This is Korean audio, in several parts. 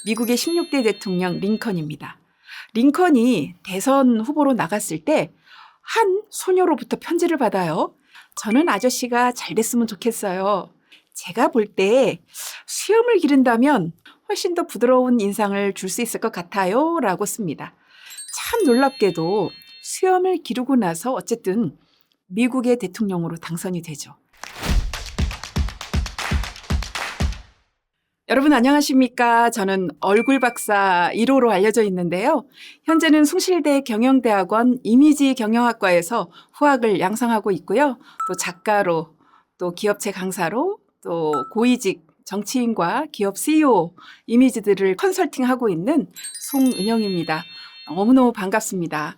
미국의 16대 대통령 링컨입니다. 링컨이 대선 후보로 나갔을 때 한 소녀로부터 편지를 받아요. 저는 아저씨가 잘 됐으면 좋겠어요. 제가 볼 때 수염을 기른다면 훨씬 더 부드러운 인상을 줄 수 있을 것 같아요. 라고 씁니다. 참 놀랍게도 수염을 기르고 나서 어쨌든 미국의 대통령으로 당선이 되죠. 여러분 안녕하십니까? 저는 얼굴 박사 1호로 알려져 있는데요. 현재는 숭실대 경영대학원 이미지 경영학과에서 후학을 양성하고 있고요. 또 작가로, 또 기업체 강사로, 또 고위직 정치인과 기업 CEO 이미지들을 컨설팅하고 있는 송은영입니다. 너무너무 반갑습니다.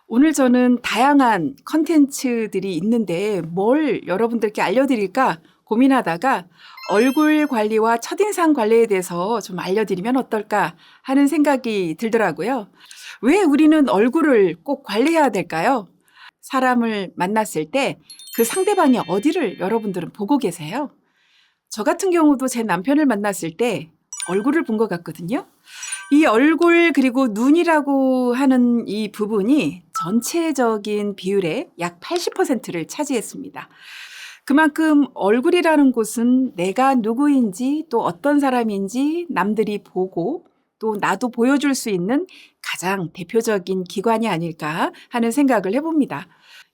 오늘 저는 다양한 컨텐츠들이 있는데 뭘 여러분들께 알려드릴까 고민하다가 얼굴 관리와 첫인상 관리에 대해서 좀 알려드리면 어떨까 하는 생각이 들더라고요. 왜 우리는 얼굴을 꼭 관리해야 될까요? 사람을 만났을 때 그 상대방이 어디를 여러분들은 보고 계세요? 저 같은 경우도 제 남편을 만났을 때 얼굴을 본 것 같거든요. 이 얼굴 그리고 눈이라고 하는 이 부분이 전체적인 비율의 약 80%를 차지했습니다. 그만큼 얼굴이라는 곳은 내가 누구인지 또 어떤 사람인지 남들이 보고 또 나도 보여줄 수 있는 가장 대표적인 기관이 아닐까 하는 생각을 해봅니다.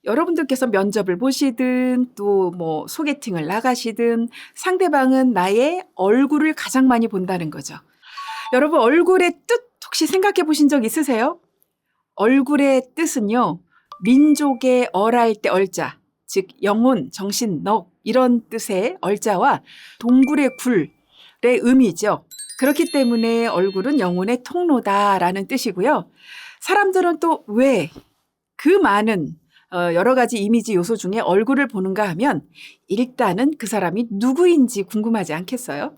여러분들께서 면접을 보시든 또 뭐 소개팅을 나가시든 상대방은 나의 얼굴을 가장 많이 본다는 거죠. 여러분 얼굴의 뜻 혹시 생각해 보신 적 있으세요? 얼굴의 뜻은요. 민족의 얼할 때 얼자, 즉 영혼, 정신, 넋 이런 뜻의 얼자와 동굴의 굴의 의미죠. 그렇기 때문에 얼굴은 영혼의 통로다라는 뜻이고요. 사람들은 또 왜 그 많은 여러 가지 이미지 요소 중에 얼굴을 보는가 하면 일단은 그 사람이 누구인지 궁금하지 않겠어요?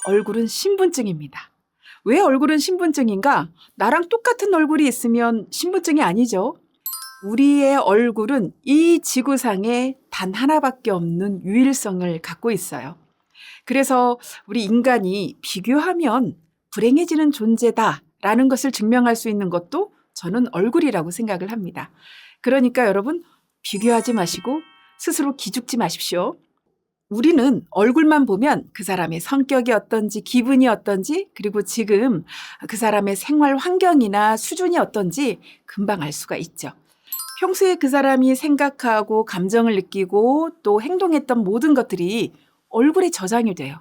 얼굴은 신분증입니다. 왜 얼굴은 신분증인가? 나랑 똑같은 얼굴이 있으면 신분증이 아니죠. 우리의 얼굴은 이 지구상에 단 하나밖에 없는 유일성을 갖고 있어요. 그래서 우리 인간이 비교하면 불행해지는 존재다라는 것을 증명할 수 있는 것도 저는 얼굴이라고 생각을 합니다. 그러니까 여러분 비교하지 마시고 스스로 기죽지 마십시오. 우리는 얼굴만 보면 그 사람의 성격이 어떤지 기분이 어떤지 그리고 지금 그 사람의 생활 환경이나 수준이 어떤지 금방 알 수가 있죠. 평소에 그 사람이 생각하고 감정을 느끼고 또 행동했던 모든 것들이 얼굴에 저장이 돼요.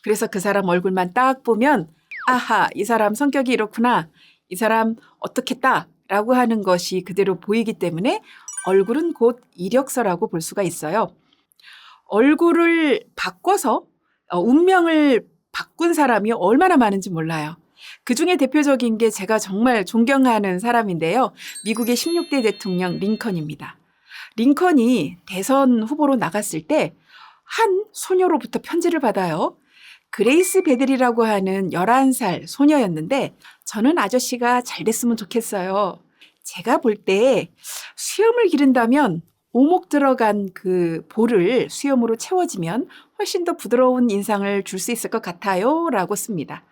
그래서 그 사람 얼굴만 딱 보면 아하 이 사람 성격이 이렇구나 이 사람 어떻겠다라고 하는 것이 그대로 보이기 때문에 얼굴은 곧 이력서라고 볼 수가 있어요. 얼굴을 바꿔서 운명을 바꾼 사람이 얼마나 많은지 몰라요. 그중에 대표적인 게 제가 정말 존경하는 사람인데요. 미국의 16대 대통령 링컨입니다. 링컨이 대선 후보로 나갔을 때 한 소녀로부터 편지를 받아요. 그레이스 베델이라고 하는 11살 소녀였는데 저는 아저씨가 잘 됐으면 좋겠어요. 제가 볼 때 수염을 기른다면 오목 들어간 그 볼을 수염으로 채워지면 훨씬 더 부드러운 인상을 줄 수 있을 것 같아요. 라고 씁니다.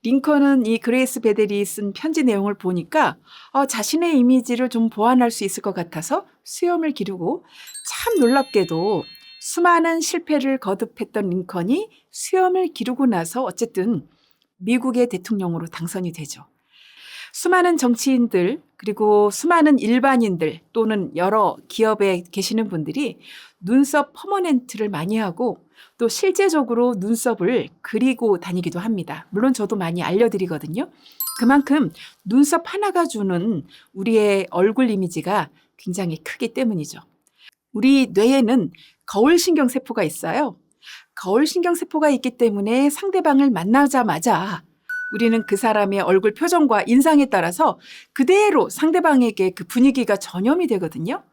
링컨은 이 그레이스 베델이 쓴 편지 내용을 보니까 자신의 이미지를 좀 보완할 수 있을 것 같아서 수염을 기르고 참 놀랍게도 수많은 실패를 거듭했던 링컨이 수염을 기르고 나서 어쨌든 미국의 대통령으로 당선이 되죠. 수많은 정치인들 그리고 수많은 일반인들 또는 여러 기업에 계시는 분들이 눈썹 퍼머넨트를 많이 하고 또 실제적으로 눈썹을 그리고 다니기도 합니다. 물론 저도 많이 알려드리거든요. 그만큼 눈썹 하나가 주는 우리의 얼굴 이미지가 굉장히 크기 때문이죠. 우리 뇌에는 거울신경세포가 있어요. 거울신경세포가 있기 때문에 상대방을 만나자마자 우리는 그 사람의 얼굴 표정과 인상에 따라서 그대로 상대방에게 그 분위기가 전염이 되거든요.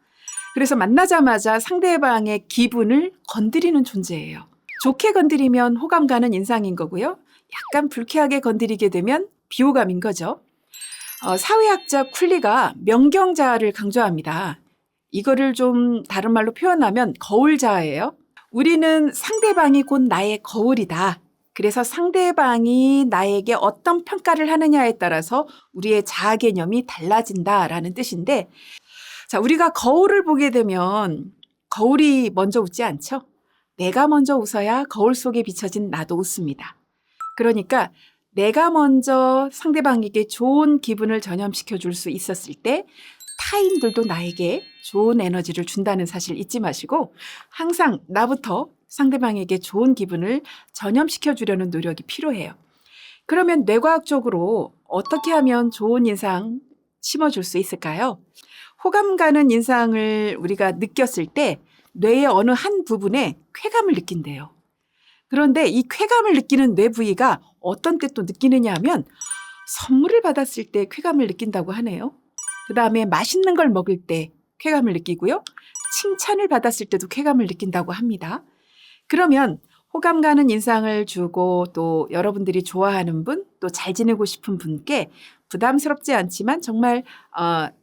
그래서 만나자마자 상대방의 기분을 건드리는 존재예요. 좋게 건드리면 호감 가는 인상인 거고요. 약간 불쾌하게 건드리게 되면 비호감인 거죠. 사회학자 쿨리가 명경자아를 강조합니다. 이거를 좀 다른 말로 표현하면 거울자아예요. 우리는 상대방이 곧 나의 거울이다. 그래서 상대방이 나에게 어떤 평가를 하느냐에 따라서 우리의 자아 개념이 달라진다라는 뜻인데, 자, 우리가 거울을 보게 되면 거울이 먼저 웃지 않죠? 내가 먼저 웃어야 거울 속에 비춰진 나도 웃습니다. 그러니까 내가 먼저 상대방에게 좋은 기분을 전염시켜 줄 수 있었을 때 타인들도 나에게 좋은 에너지를 준다는 사실 잊지 마시고 항상 나부터 상대방에게 좋은 기분을 전염시켜 주려는 노력이 필요해요. 그러면 뇌과학적으로 어떻게 하면 좋은 인상 심어줄 수 있을까요? 호감 가는 인상을 우리가 느꼈을 때 뇌의 어느 한 부분에 쾌감을 느낀대요. 그런데 이 쾌감을 느끼는 뇌 부위가 어떤 때 또 느끼느냐 하면 선물을 받았을 때 쾌감을 느낀다고 하네요. 그 다음에 맛있는 걸 먹을 때 쾌감을 느끼고요. 칭찬을 받았을 때도 쾌감을 느낀다고 합니다. 그러면 호감 가는 인상을 주고 또 여러분들이 좋아하는 분, 또 잘 지내고 싶은 분께 부담스럽지 않지만 정말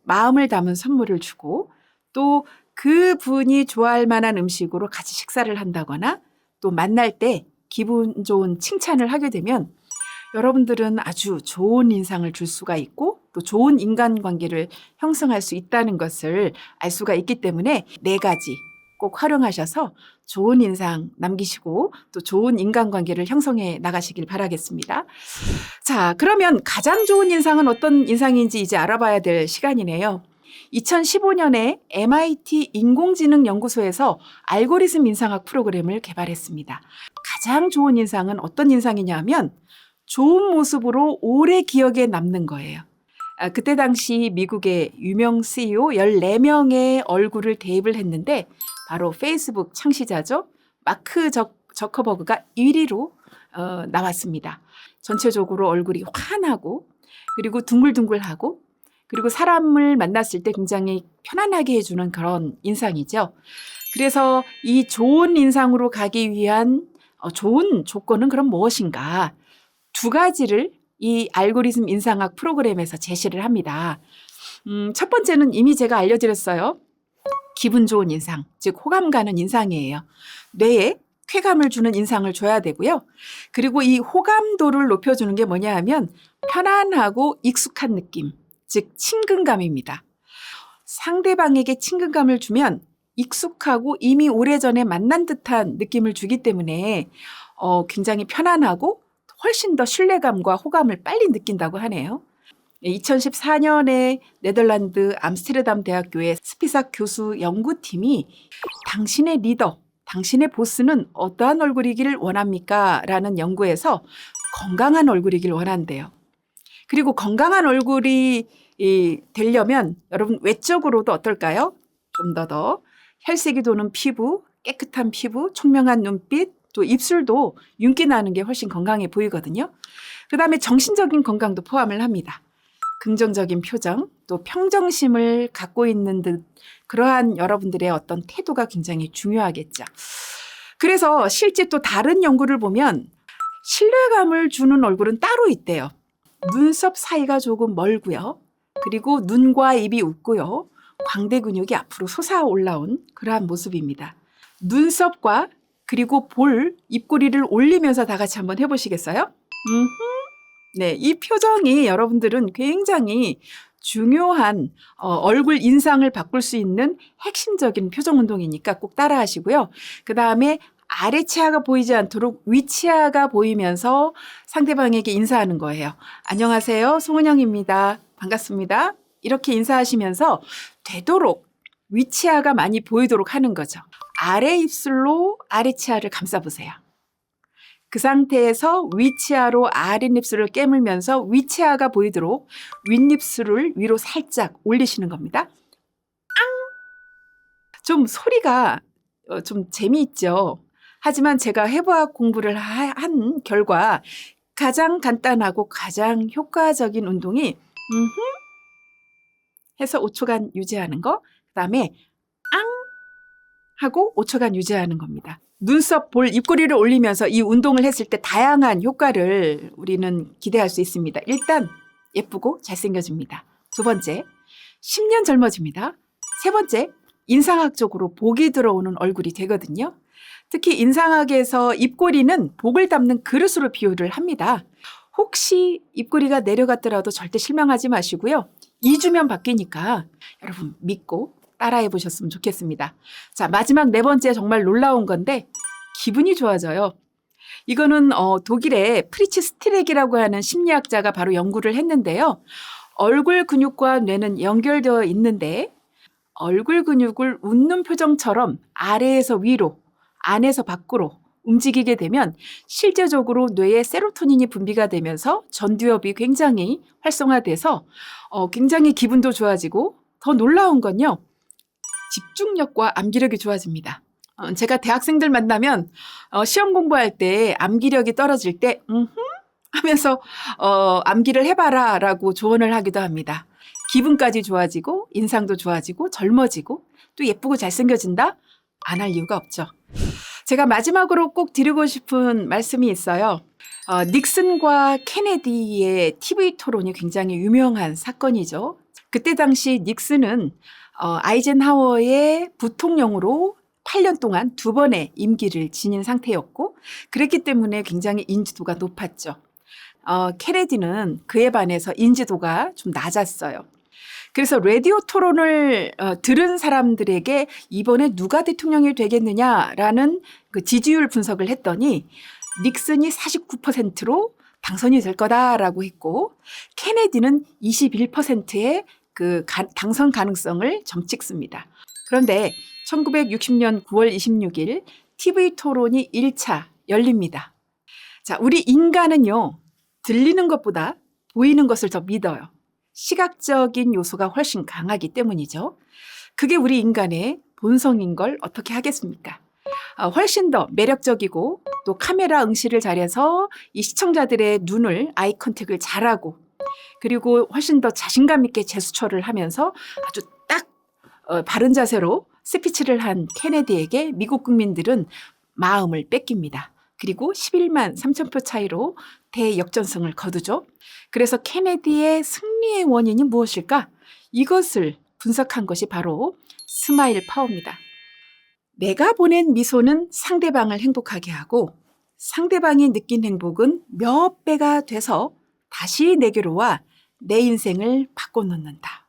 마음을 담은 선물을 주고 또 그 분이 좋아할 만한 음식으로 같이 식사를 한다거나 또 만날 때 기분 좋은 칭찬을 하게 되면 여러분들은 아주 좋은 인상을 줄 수가 있고 또 좋은 인간관계를 형성할 수 있다는 것을 알 수가 있기 때문에 4가지 꼭 활용하셔서 좋은 인상 남기시고 또 좋은 인간관계를 형성해 나가시길 바라겠습니다. 자, 그러면 가장 좋은 인상은 어떤 인상인지 이제 알아봐야 될 시간이네요. 2015년에 MIT 인공지능 연구소에서 알고리즘 인상학 프로그램을 개발했습니다. 가장 좋은 인상은 어떤 인상이냐 하면 좋은 모습으로 오래 기억에 남는 거예요. 그때 당시 미국의 유명 CEO 14명의 얼굴을 대입을 했는데 바로 페이스북 창시자죠. 마크 저커버그가 1위로 나왔습니다. 전체적으로 얼굴이 환하고 그리고 둥글둥글하고 그리고 사람을 만났을 때 굉장히 편안하게 해주는 그런 인상이죠. 그래서 이 좋은 인상으로 가기 위한 좋은 조건은 그럼 무엇인가? 2가지를 이 알고리즘 인상학 프로그램에서 제시를 합니다. 첫 번째는 이미 제가 알려드렸어요. 기분 좋은 인상, 즉 호감 가는 인상이에요. 뇌에 쾌감을 주는 인상을 줘야 되고요. 그리고 이 호감도를 높여주는 게 뭐냐 하면 편안하고 익숙한 느낌, 즉 친근감입니다. 상대방에게 친근감을 주면 익숙하고 이미 오래전에 만난 듯한 느낌을 주기 때문에 굉장히 편안하고 훨씬 더 신뢰감과 호감을 빨리 느낀다고 하네요. 2014년에 네덜란드 암스테르담 대학교의 스피삭 교수 연구팀이 당신의 리더, 당신의 보스는 어떠한 얼굴이기를 원합니까? 라는 연구에서 건강한 얼굴이길 원한대요. 그리고 건강한 얼굴이 되려면 여러분 외적으로도 어떨까요? 좀 더 혈색이 도는 피부, 깨끗한 피부, 총명한 눈빛, 또 입술도 윤기 나는 게 훨씬 건강해 보이거든요. 그다음에 정신적인 건강도 포함을 합니다. 긍정적인 표정, 또 평정심을 갖고 있는 듯 그러한 여러분들의 어떤 태도가 굉장히 중요하겠죠. 그래서 실제 또 다른 연구를 보면 신뢰감을 주는 얼굴은 따로 있대요. 눈썹 사이가 조금 멀고요. 그리고 눈과 입이 웃고요. 광대 근육이 앞으로 솟아 올라온 그러한 모습입니다. 눈썹과 그리고 볼, 입꼬리를 올리면서 다 같이 한번 해보시겠어요? 네, 이 표정이 여러분들은 굉장히 중요한 얼굴 인상을 바꿀 수 있는 핵심적인 표정 운동이니까 꼭 따라 하시고요. 그 다음에 아래 치아가 보이지 않도록 위 치아가 보이면서 상대방에게 인사하는 거예요. 안녕하세요. 송은영입니다. 반갑습니다. 이렇게 인사하시면서 되도록 위 치아가 많이 보이도록 하는 거죠. 아래 입술로 아래 치아를 감싸보세요. 그 상태에서 위치아로 아랫입술을 깨물면서 위치아가 보이도록 윗입술을 위로 살짝 올리시는 겁니다. 좀 소리가 좀 재미있죠. 하지만 제가 해부학 공부를 한 결과 가장 간단하고 가장 효과적인 운동이 해서 5초간 유지하는 거, 그다음에 하고 5초간 유지하는 겁니다. 눈썹, 볼, 입꼬리를 올리면서 이 운동을 했을 때 다양한 효과를 우리는 기대할 수 있습니다. 일단 예쁘고 잘생겨집니다. 2번째, 10년 젊어집니다. 3번째, 인상학적으로 복이 들어오는 얼굴이 되거든요. 특히 인상학에서 입꼬리는 복을 담는 그릇으로 비유를 합니다. 혹시 입꼬리가 내려갔더라도 절대 실망하지 마시고요. 2주면 바뀌니까 여러분 믿고 따라해 보셨으면 좋겠습니다. 자, 마지막 네 번째 정말 놀라운 건데 기분이 좋아져요. 이거는 독일의 프리츠 스트렉이라고 하는 심리학자가 바로 연구를 했는데요. 얼굴 근육과 뇌는 연결되어 있는데 얼굴 근육을 웃는 표정처럼 아래에서 위로, 안에서 밖으로 움직이게 되면 실제적으로 뇌에 세로토닌이 분비가 되면서 전두엽이 굉장히 활성화돼서 굉장히 기분도 좋아지고 더 놀라운 건요. 집중력과 암기력이 좋아집니다. 제가 대학생들 만나면 시험 공부할 때 암기력이 떨어질 때 하면서 암기를 해봐라 라고 조언을 하기도 합니다. 기분까지 좋아지고 인상도 좋아지고 젊어지고 또 예쁘고 잘생겨진다? 안 할 이유가 없죠. 제가 마지막으로 꼭 드리고 싶은 말씀이 있어요. 닉슨과 케네디의 TV 토론이 굉장히 유명한 사건이죠. 그때 당시 닉슨은 아이젠하워의 부통령으로 8년 동안 2번의 임기를 지닌 상태였고 그랬기 때문에 굉장히 인지도가 높았죠. 케네디는 그에 반해서 인지도가 좀 낮았어요. 그래서 라디오 토론을 들은 사람들에게 이번에 누가 대통령이 되겠느냐라는 그 지지율 분석을 했더니 닉슨이 49%로 당선이 될 거다라고 했고 케네디는 21%의 그 당선 가능성을 점찍습니다. 그런데 1960년 9월 26일 TV 토론이 1차 열립니다. 자, 우리 인간은요, 들리는 것보다 보이는 것을 더 믿어요. 시각적인 요소가 훨씬 강하기 때문이죠. 그게 우리 인간의 본성인 걸 어떻게 하겠습니까? 훨씬 더 매력적이고 또 카메라 응시를 잘해서 이 시청자들의 눈을 아이 컨택을 잘하고 그리고 훨씬 더 자신감 있게 제스처를 하면서 아주 딱 바른 자세로 스피치를 한 케네디에게 미국 국민들은 마음을 뺏깁니다. 그리고 11만 3천 표 차이로 대역전승을 거두죠. 그래서 케네디의 승리의 원인이 무엇일까? 이것을 분석한 것이 바로 스마일 파워입니다. 내가 보낸 미소는 상대방을 행복하게 하고 상대방이 느낀 행복은 몇 배가 돼서 다시 내게로 와 내 인생을 바꿔놓는다.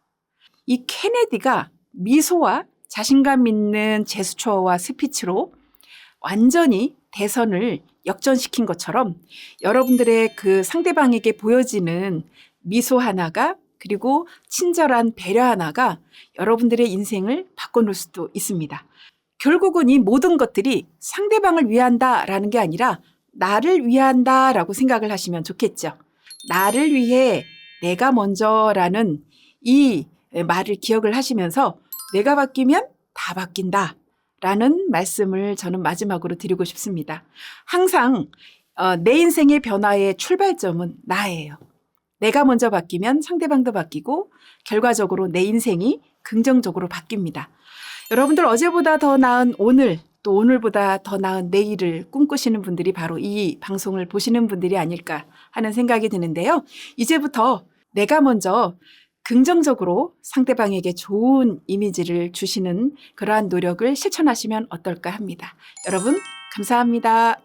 이 케네디가 미소와 자신감 있는 제스처와 스피치로 완전히 대선을 역전시킨 것처럼 여러분들의 그 상대방에게 보여지는 미소 하나가 그리고 친절한 배려 하나가 여러분들의 인생을 바꿔놓을 수도 있습니다. 결국은 이 모든 것들이 상대방을 위한다라는 게 아니라 나를 위한다라고 생각을 하시면 좋겠죠. 나를 위해 내가 먼저라는 이 말을 기억을 하시면서 내가 바뀌면 다 바뀐다. 라는 말씀을 저는 마지막으로 드리고 싶습니다. 항상 내 인생의 변화의 출발점은 나예요. 내가 먼저 바뀌면 상대방도 바뀌고 결과적으로 내 인생이 긍정적으로 바뀝니다. 여러분들 어제보다 더 나은 오늘 또 오늘보다 더 나은 내일을 꿈꾸시는 분들이 바로 이 방송을 보시는 분들이 아닐까 하는 생각이 드는데요. 이제부터 내가 먼저 긍정적으로 상대방에게 좋은 이미지를 주시는 그러한 노력을 실천하시면 어떨까 합니다. 여러분, 감사합니다.